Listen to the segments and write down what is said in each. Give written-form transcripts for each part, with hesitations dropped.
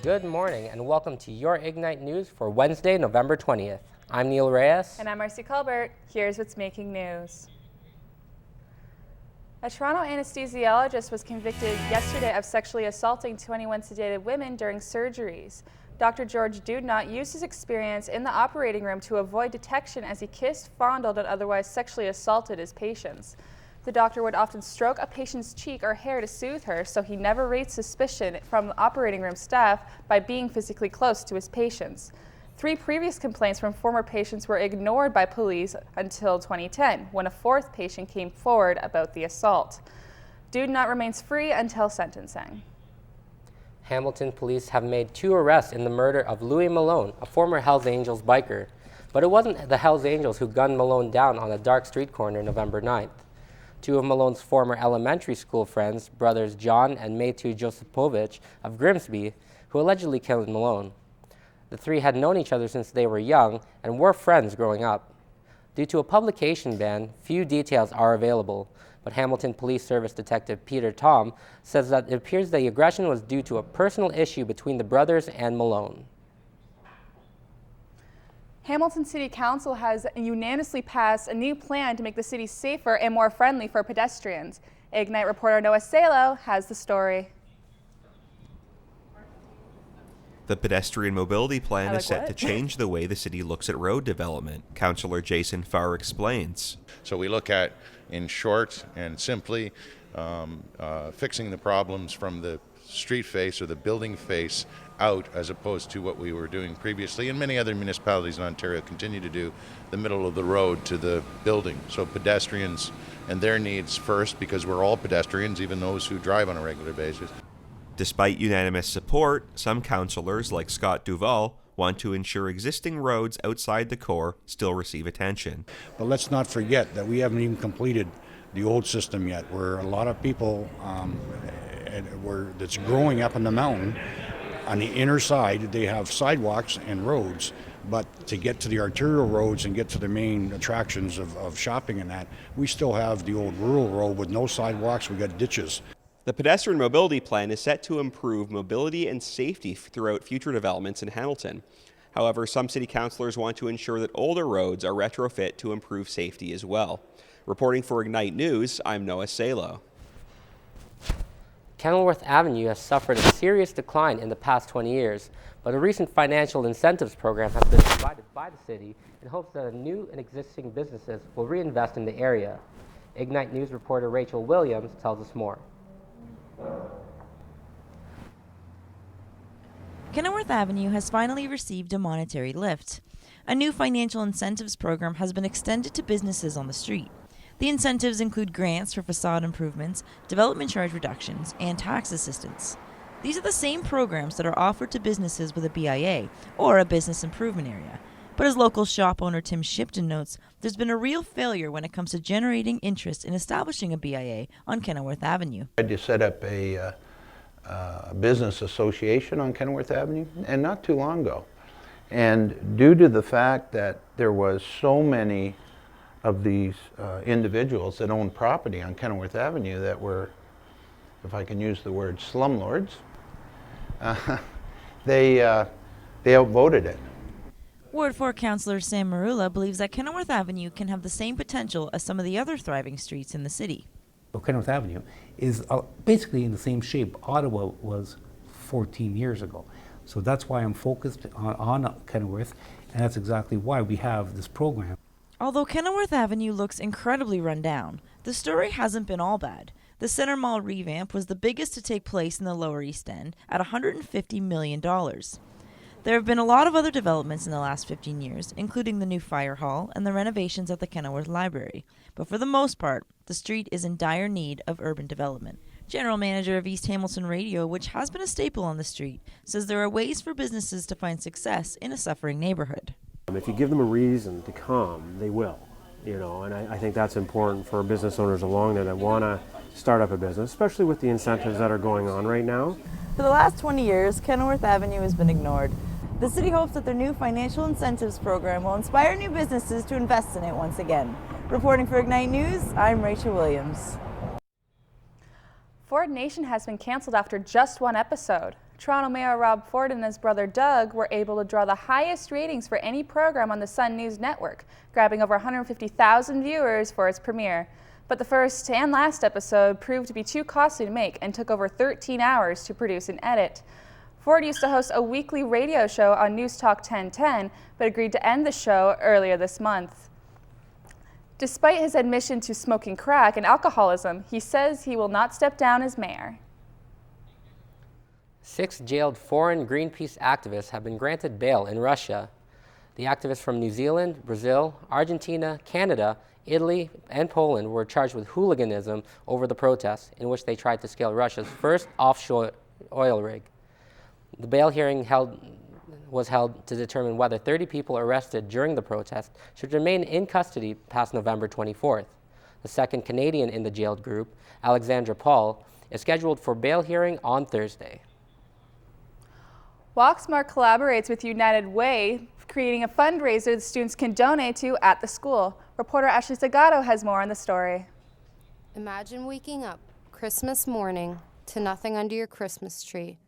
Good morning and welcome to your Ignite News for Wednesday, November 20th. I'm Neil Reyes. And I'm Marcy Colbert. Here's what's making news. A Toronto anesthesiologist was convicted yesterday of sexually assaulting 21 sedated women during surgeries. Dr. George Dudnot used his experience in the operating room to avoid detection as he kissed, fondled, and otherwise sexually assaulted his patients. The doctor would often stroke a patient's cheek or hair to soothe her, so he never raised suspicion from the operating room staff by being physically close to his patients. 3 previous complaints from former patients were ignored by police until 2010, when a 4th patient came forward about the assault. Dudnot remains free until sentencing. Hamilton police have made 2 arrests in the murder of Louis Malone, a former Hells Angels biker. But it wasn't the Hells Angels who gunned Malone down on a dark street corner November 9th. 2 of Malone's former elementary school friends, brothers John and Matu Josipovich of Grimsby, who allegedly killed Malone. The 3 had known each other since they were young and were friends growing up. Due to a publication ban, few details are available, but Hamilton Police Service Detective Peter Tom says that it appears the aggression was due to a personal issue between the brothers and Malone. Hamilton City Council has unanimously passed a new plan to make the city safer and more friendly for pedestrians. Ignite reporter Noah Salo has the story. The pedestrian mobility plan is set to change the way the city looks at road development. Councillor Jason Farr explains. So we look at, in short and simply, fixing the problems from the street face or the building face out, as opposed to what we were doing previously, and many other municipalities in Ontario continue to do, the middle of the road to the building. So pedestrians and their needs first, because we're all pedestrians, even those who drive on a regular basis. Despite unanimous support, some councillors, like Scott Duval, want to ensure existing roads outside the core still receive attention. But let's not forget that we haven't even completed the old system yet, where a lot of people that's growing up in the mountain, on the inner side, they have sidewalks and roads, but to get to the arterial roads and get to the main attractions of shopping and that, we still have the old rural road with no sidewalks, we got ditches. The pedestrian mobility plan is set to improve mobility and safety throughout future developments in Hamilton. However, some city councillors want to ensure that older roads are retrofit to improve safety as well. Reporting for Ignite News, I'm Noah Salo. Kenilworth Avenue has suffered a serious decline in the past 20 years, but a recent financial incentives program has been provided by the city in hopes that new and existing businesses will reinvest in the area. Ignite News reporter Rachel Williams tells us more. Kenilworth Avenue has finally received a monetary lift. A new financial incentives program has been extended to businesses on the street. The incentives include grants for facade improvements, development charge reductions, and tax assistance. These are the same programs that are offered to businesses with a BIA or a business improvement area. But as local shop owner Tim Shipton notes, there's been a real failure when it comes to generating interest in establishing a BIA on Kenilworth Avenue. I had to set up a business association on Kenilworth Avenue, and not too long ago. And due to the fact that there was so many of these individuals that owned property on Kenilworth Avenue that were, if I can use the word, slumlords, they outvoted it. Ward 4 Councillor Sam Marula believes that Kenilworth Avenue can have the same potential as some of the other thriving streets in the city. Kenilworth Avenue is basically in the same shape Ottawa was 14 years ago. So that's why I'm focused on Kenilworth, and that's exactly why we have this program. Although Kenilworth Avenue looks incredibly run down, the story hasn't been all bad. The Centre Mall revamp was the biggest to take place in the Lower East End at $150 million. There have been a lot of other developments in the last 15 years, including the new fire hall and the renovations at the Kenilworth Library. But for the most part, the street is in dire need of urban development. General Manager of East Hamilton Radio, which has been a staple on the street, says there are ways for businesses to find success in a suffering neighborhood. If you give them a reason to come, they will. And I think that's important for business owners along there that want to start up a business, especially with the incentives that are going on right now. For the last 20 years, Kenilworth Avenue has been ignored. The city hopes that their new financial incentives program will inspire new businesses to invest in it once again. Reporting for Ignite News, I'm Rachel Williams. Ford Nation has been canceled after just one episode. Toronto Mayor Rob Ford and his brother Doug were able to draw the highest ratings for any program on the Sun News Network, grabbing over 150,000 viewers for its premiere. But the first and last episode proved to be too costly to make and took over 13 hours to produce and edit. Ford used to host a weekly radio show on News Talk 1010, but agreed to end the show earlier this month. Despite his admission to smoking crack and alcoholism, he says he will not step down as mayor. 6 jailed foreign Greenpeace activists have been granted bail in Russia. The activists from New Zealand, Brazil, Argentina, Canada, Italy, and Poland were charged with hooliganism over the protests, in which they tried to scale Russia's first offshore oil rig. The bail hearing was held to determine whether 30 people arrested during the protest should remain in custody past November 24th. The second Canadian in the jailed group, Alexandra Paul, is scheduled for bail hearing on Thursday. WalkSmart collaborates with United Way, creating a fundraiser that students can donate to at the school. Reporter Ashley Zagato has more on the story. Imagine waking up Christmas morning to nothing under your Christmas tree.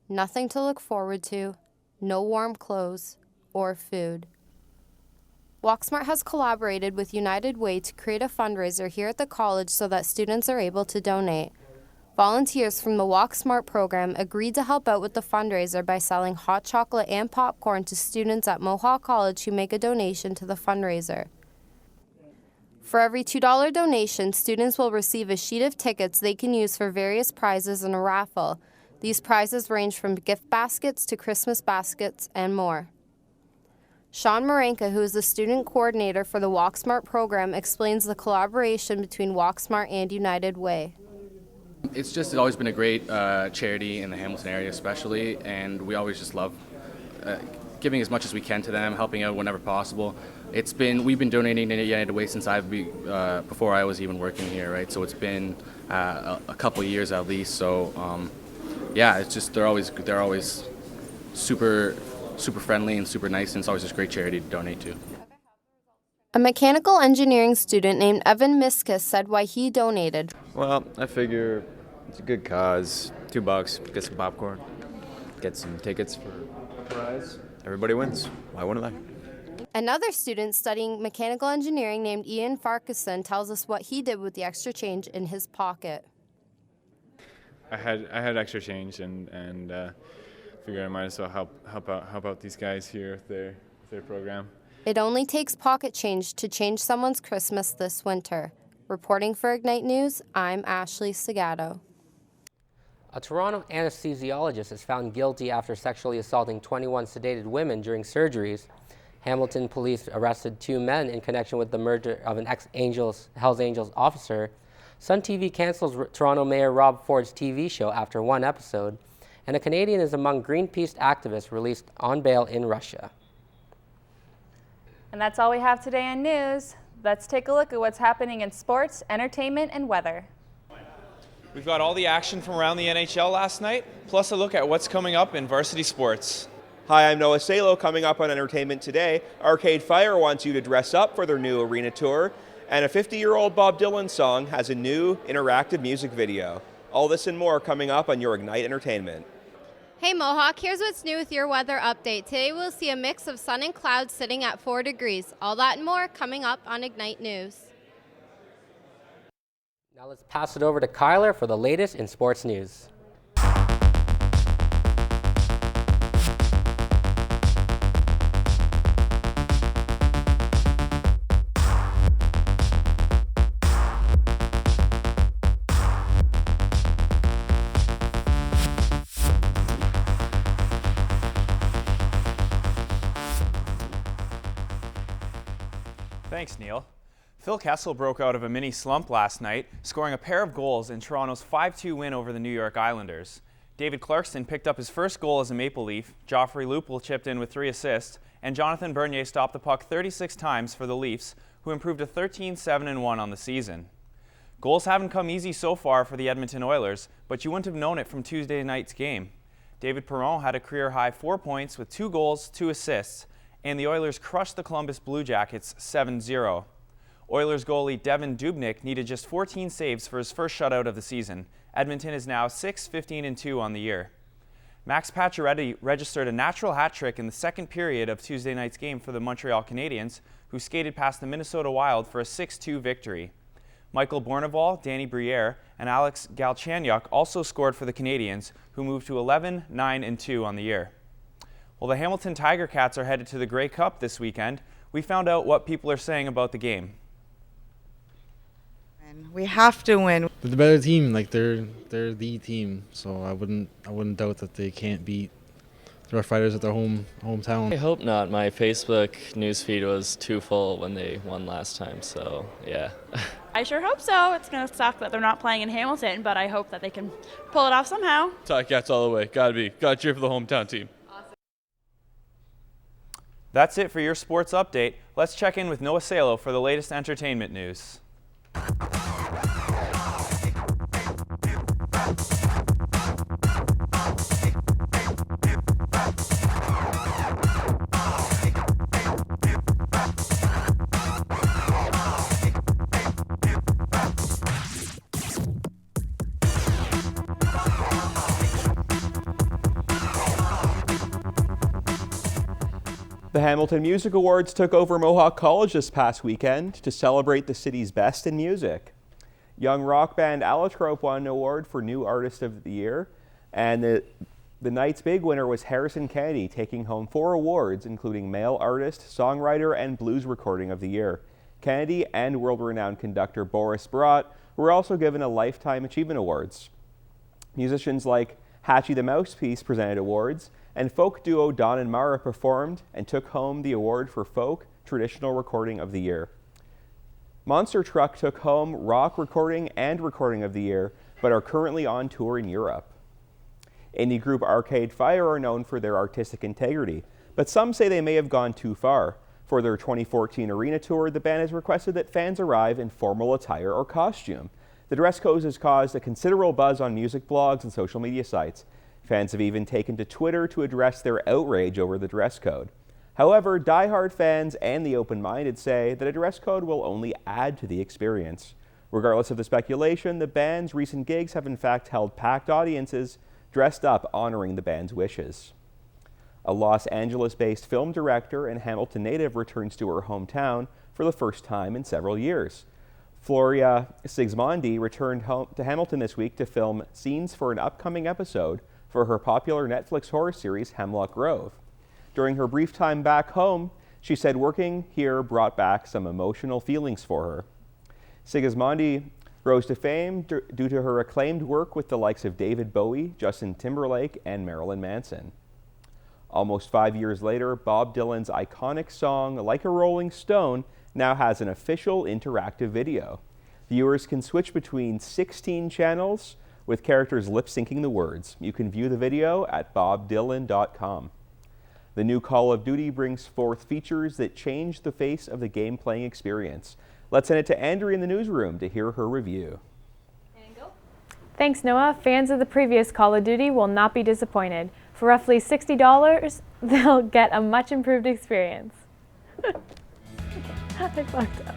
Nothing to look forward to, no warm clothes or food. WalkSmart has collaborated with United Way to create a fundraiser here at the college so that students are able to donate. Volunteers from the WalkSmart program agreed to help out with the fundraiser by selling hot chocolate and popcorn to students at Mohawk College who make a donation to the fundraiser. For every $2 donation, students will receive a sheet of tickets they can use for various prizes in a raffle. These prizes range from gift baskets to Christmas baskets and more. Sean Marenka, who is the student coordinator for the WalkSmart program, explains the collaboration between WalkSmart and United Way. It's always been a great charity in the Hamilton area especially, and we always just love giving as much as we can to them, helping out whenever possible. We've been donating to United Way since before I was even working here, right? So it's been a couple of years at least. So yeah, it's just they're always super friendly and super nice, and it's always just a great charity to donate to. A mechanical engineering student named Evan Miskus said why he donated. Well, I figure it's a good cause. $2, get some popcorn, get some tickets for a prize. Everybody wins. Why wouldn't I? Another student studying mechanical engineering named Ian Farquharson tells us what he did with the extra change in his pocket. I had extra change and figured I might as well help out these guys here with their program. It only takes pocket change to change someone's Christmas this winter. Reporting for Ignite News, I'm Ashley Segato. A Toronto anesthesiologist is found guilty after sexually assaulting 21 sedated women during surgeries. Hamilton police arrested 2 men in connection with the murder of an Hells Angels officer. Sun TV cancels Toronto Mayor Rob Ford's TV show after 1 episode, and a Canadian is among Greenpeace activists released on bail in Russia. And that's all we have today in news. Let's take a look at what's happening in sports, entertainment, and weather. We've got all the action from around the NHL last night, plus a look at what's coming up in varsity sports. Hi, I'm Noah Salo. Coming up on Entertainment today, Arcade Fire wants you to dress up for their new arena tour, and a 50-year-old Bob Dylan song has a new interactive music video. All this and more coming up on your Ignite Entertainment. Hey Mohawk, here's what's new with your weather update. Today we'll see a mix of sun and clouds sitting at 4 degrees. All that and more coming up on Ignite News. Now let's pass it over to Kyler for the latest in sports news. Thanks, Neil. Phil Kessel broke out of a mini slump last night, scoring a pair of goals in Toronto's 5-2 win over the New York Islanders. David Clarkson picked up his first goal as a Maple Leaf, Joffrey Lupul chipped in with 3 assists, and Jonathan Bernier stopped the puck 36 times for the Leafs, who improved to 13-7-1 on the season. Goals haven't come easy so far for the Edmonton Oilers, but you wouldn't have known it from Tuesday night's game. David Perron had a career-high 4 points with 2 goals, 2 assists, and the Oilers crushed the Columbus Blue Jackets 7-0. Oilers goalie Devin Dubnyk needed just 14 saves for his first shutout of the season. Edmonton is now 6-15-2 on the year. Max Pacioretty registered a natural hat trick in the second period of Tuesday night's game for the Montreal Canadiens, who skated past the Minnesota Wild for a 6-2 victory. Michael Bourneval, Danny Briere, and Alex Galchenyuk also scored for the Canadiens, who moved to 11-9-2 on the year. Well, the Hamilton Tiger Cats are headed to the Grey Cup this weekend. We found out what people are saying about the game. We have to win. They're the better team. Like they're the team. So I wouldn't doubt that they can't beat the Rough Riders at their hometown. I hope not. My Facebook newsfeed was too full when they won last time. So yeah. I sure hope so. It's gonna suck that they're not playing in Hamilton, but I hope that they can pull it off somehow. Ticats all the way. Gotta cheer for the hometown team. That's it for your sports update. Let's check in with Noah Salo for the latest entertainment news. The Hamilton Music Awards took over Mohawk College this past weekend to celebrate the city's best in music. Young rock band Allotrope won an award for New Artist of the Year, and the night's big winner was Harrison Kennedy, taking home 4 awards, including Male Artist, Songwriter, and Blues Recording of the Year. Kennedy and world-renowned conductor Boris Barat were also given a Lifetime Achievement Awards. Musicians like Hatchie the Mousepiece presented awards, and folk duo Don and Mara performed and took home the award for Folk Traditional Recording of the Year. Monster Truck took home Rock Recording and Recording of the Year, but are currently on tour in Europe. Indie group Arcade Fire are known for their artistic integrity, but some say they may have gone too far. For their 2014 arena tour, the band has requested that fans arrive in formal attire or costume. The dress code has caused a considerable buzz on music blogs and social media sites. Fans have even taken to Twitter to address their outrage over the dress code. However, diehard fans and the open-minded say that a dress code will only add to the experience. Regardless of the speculation, the band's recent gigs have in fact held packed audiences dressed up, honoring the band's wishes. A Los Angeles-based film director and Hamilton native returns to her hometown for the first time in several years. Floria Sigismondi returned home to Hamilton this week to film scenes for an upcoming episode for her popular Netflix horror series Hemlock Grove. During her brief time back home, she said working here brought back some emotional feelings for her. Sigismondi rose to fame due to her acclaimed work with the likes of David Bowie, Justin Timberlake, and Marilyn Manson. Almost 5 years later, Bob Dylan's iconic song, Like a Rolling Stone, now has an official interactive video. Viewers can switch between 16 channels with characters lip-syncing the words. You can view the video at bobdylan.com. The new Call of Duty brings forth features that change the face of the game-playing experience. Let's send it to Andrea in the newsroom to hear her review. Thanks, Noah. Fans of the previous Call of Duty will not be disappointed. For roughly $60, they'll get a much improved experience. I fucked up.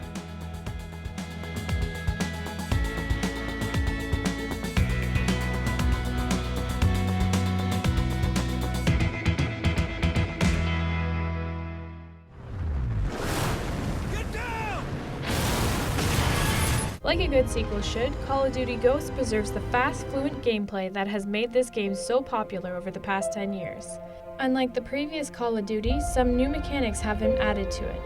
Like a good sequel should, Call of Duty Ghosts preserves the fast, fluent gameplay that has made this game so popular over the past 10 years. Unlike the previous Call of Duty, some new mechanics have been added to it.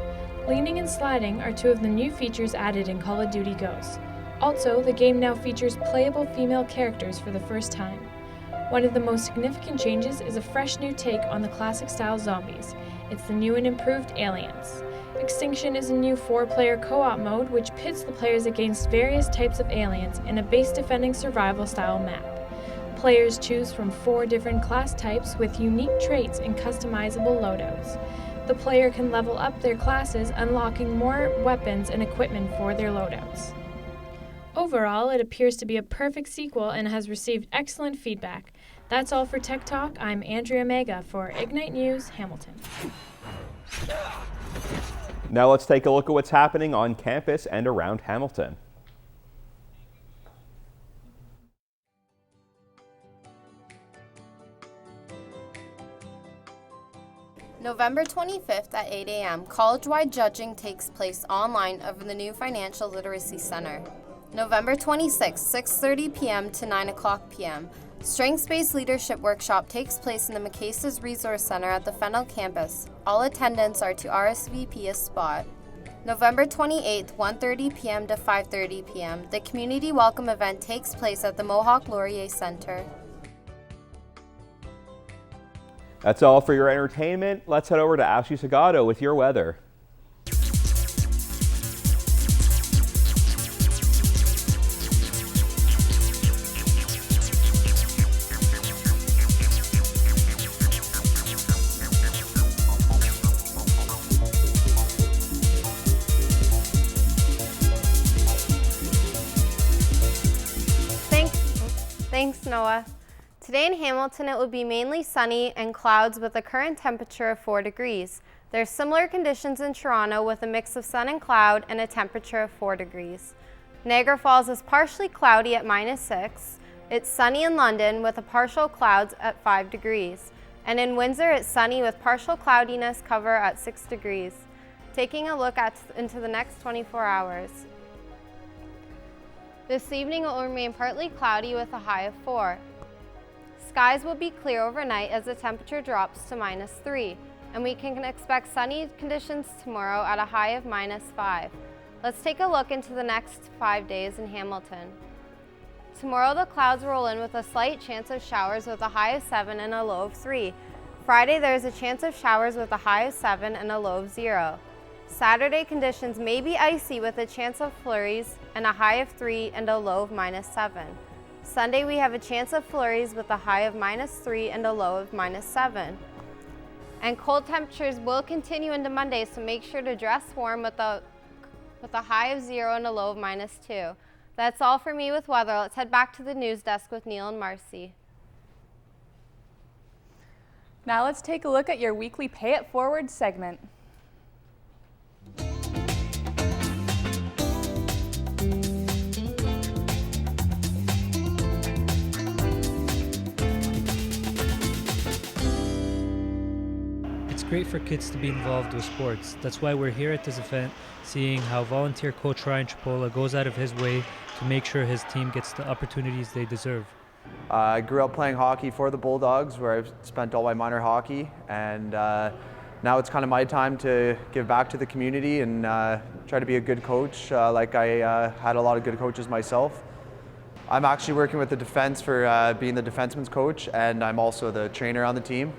Leaning and sliding are 2 of the new features added in Call of Duty Ghosts. Also, the game now features playable female characters for the first time. One of the most significant changes is a fresh new take on the classic-style zombies. It's the new and improved aliens. Extinction is a new 4-player co-op mode which pits the players against various types of aliens in a base-defending survival-style map. Players choose from 4 different class types with unique traits and customizable loadouts. The player can level up their classes, unlocking more weapons and equipment for their loadouts. Overall, it appears to be a perfect sequel and has received excellent feedback. That's all for Tech Talk. I'm Andrea Mega for Ignite News, Hamilton. Now let's take a look at what's happening on campus and around Hamilton. November 25th at 8 a.m., college-wide judging takes place online over the new Financial Literacy Center. November 26th, 6:30 p.m. to 9 o'clock p.m., Strengths-Based Leadership Workshop takes place in the McCases Resource Center at the Fennell campus. All attendants are to RSVP a spot. November 28th, 1:30 p.m. to 5:30 p.m., the Community Welcome event takes place at the Mohawk Laurier Center. That's all for your entertainment. Let's head over to Ashley Sagato with your weather. Thanks, Noah. Today in Hamilton, it will be mainly sunny and clouds with a current temperature of 4 degrees. There's similar conditions in Toronto with a mix of sun and cloud and a temperature of 4 degrees. Niagara Falls is partially cloudy at -6. It's sunny in London with a partial clouds at 5 degrees. And in Windsor, it's sunny with partial cloudiness cover at 6 degrees. Taking a look into the next 24 hours. This evening it will remain partly cloudy with a high of 4. Skies will be clear overnight as the temperature drops to -3, and we can expect sunny conditions tomorrow at a high of -5. Let's take a look into the next 5 days in Hamilton. Tomorrow the clouds roll in with a slight chance of showers with a high of 7 and a low of 3. Friday there is a chance of showers with a high of 7 and a low of 0. Saturday conditions may be icy with a chance of flurries and a high of 3 and a low of -7. Sunday we have a chance of flurries with a high of -3 and a low of -7. And cold temperatures will continue into Monday, so make sure to dress warm with a high of 0 and a low of -2. That's all for me with weather. Let's head back to the news desk with Neil and Marcy. Now let's take a look at your weekly Pay It Forward segment. It's great for kids to be involved with sports. That's why we're here at this event, seeing how volunteer coach Ryan Chipola goes out of his way to make sure his team gets the opportunities they deserve. I grew up playing hockey for the Bulldogs, where I've spent all my minor hockey, and now it's kind of my time to give back to the community and try to be a good coach, like I had a lot of good coaches myself. I'm actually working with the defense for being the defenseman's coach, and I'm also the trainer on the team.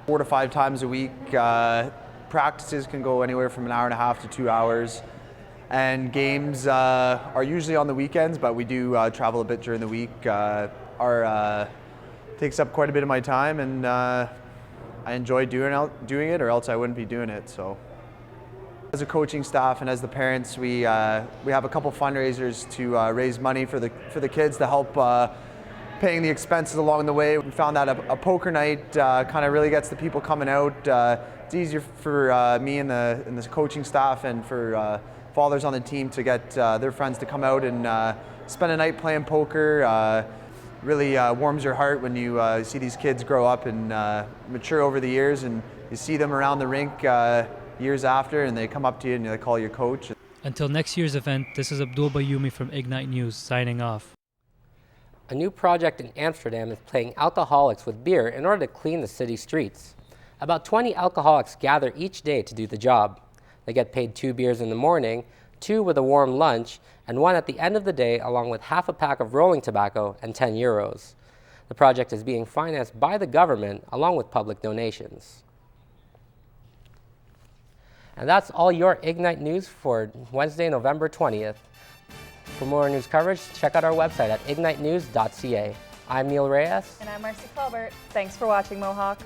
4 to 5 times a week. Practices can go anywhere from an hour and a half to 2 hours. And games are usually on the weekends, but we do travel a bit during the week. Takes up quite a bit of my time, and I enjoy doing it, or else I wouldn't be doing it. So, as a coaching staff and as the parents, we have a couple fundraisers to raise money for the kids to help paying the expenses along the way. We found that a poker night kind of really gets the people coming out. It's easier for me and the coaching staff and for fathers on the team to get their friends to come out and spend a night playing poker. Really warms your heart when you see these kids grow up and mature over the years, and you see them around the rink years after, and they come up to you and they call you coach. Until next year's event, this is Abdul Bayoumi from Ignite News signing off. A new project in Amsterdam is playing alcoholics with beer in order to clean the city streets. About 20 alcoholics gather each day to do the job. They get paid 2 beers in the morning, 2 with a warm lunch, and 1 at the end of the day, along with half a pack of rolling tobacco and 10 euros. The project is being financed by the government along with public donations. And that's all your Ignite News for Wednesday, November 20th. For more news coverage, check out our website at ignitenews.ca. I'm Neil Reyes. And I'm Marcy Colbert. Thanks for watching, Mohawk.